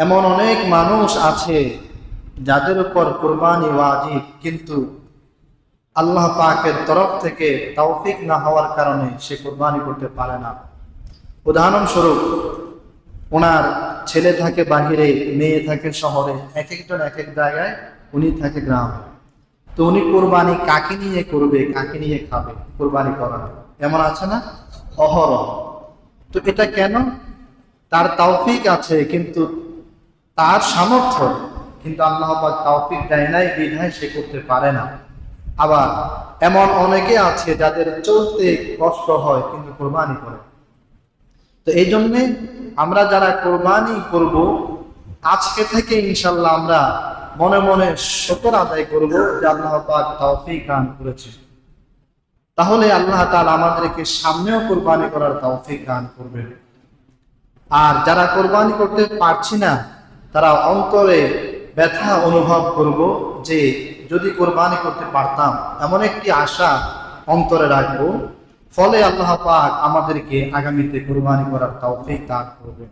এমন অনেক মানুষ আছে যাদের উপর কুরবানি ওয়াজিব, কিন্তু আল্লাহ পাকের তরফ থেকে তৌফিক না হওয়ার কারণে সে কুরবানি করতে পারে না। উদাহরণস্বরূপ, ওনার ছেলে থাকে বাহিরে, মেয়ে থাকে শহরে, এক একজন এক এক জায়গায়, উনি থাকে গ্রামে। তো উনি কুরবানি কাকে নিয়ে করবে, কাকে নিয়ে খাবে? কুরবানি করা এমন আছে না অহরহ। তো এটা কেন? তার তৌফিক আছে, কিন্তু তার সামর্থ্য, কিন্তু আল্লাহ পাক তৌফিক দেয় নাই বিধায় সে করতে পারে না। আবার এমন অনেকে আছে যাদের চলতে কষ্ট হয় কিন্তু কুরবানি করে। তো এই জন্যে আমরা যারা কুরবানি করব, আজকে থেকে ইনশাল্লাহ আমরা মনে মনে শুকর আদায় করব যে আল্লাহ পাক তৌফিক দান করেছে। তাহলে আল্লাহ তাআলা আমাদেরকে সামনেও কুরবানি করার তৌফিক দান করবেন। আর যারা কুরবানি করতে পারছি না, তারা অন্তরে ব্যথা অনুভব করব যে যদি কুরবানি করতে পারতাম, এমন একটি আশা অন্তরে রাখবো। ফলে আল্লাহ পাক আমাদেরকে আগামীতে কুরবানি করার তৌফিক দান করবেন।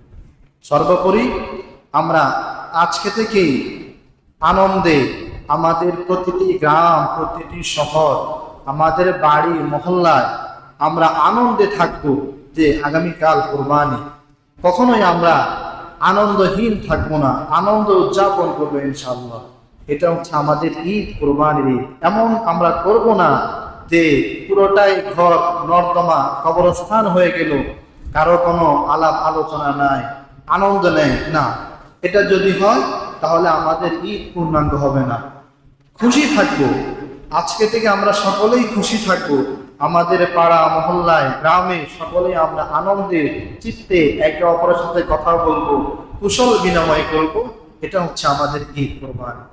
সর্বোপরি আমরা আজকে থেকেই আনন্দে আমাদের প্রতিটি গ্রাম, প্রতিটি শহর, আমাদের বাড়ি মহল্লায় আমরা আনন্দে থাকবো যে আগামীকাল কুরবানি। কখনোই আমরা আনন্দহীন থাকবো না, আনন্দ উদযাপন করবো ইনশাআল্লাহ। এটা হচ্ছে আমাদের ঈদ, কুরবানির ঈদ। এমন আমরা করব না যে পুরোটাই ঘর নর্দমা, কবরস্থান হয়ে গেল, কারো কোনো আলাপ আলোচনা নাই, আনন্দ নেই না। এটা যদি হয় তাহলে আমাদের ঈদ পূর্ণাঙ্গ হবে না। খুশি থাকবো, আজকে থেকে আমরা সকলেই খুশি থাকবো। আমাদের পাড়া মহল্লায়, গ্রামে সকলেই আমরা আনন্দে চিত্তে একে অপরের সাথে কথা বলবো, কুশল বিনিময় করবো। এটা হচ্ছে আমাদের ঈদ কুরবানি।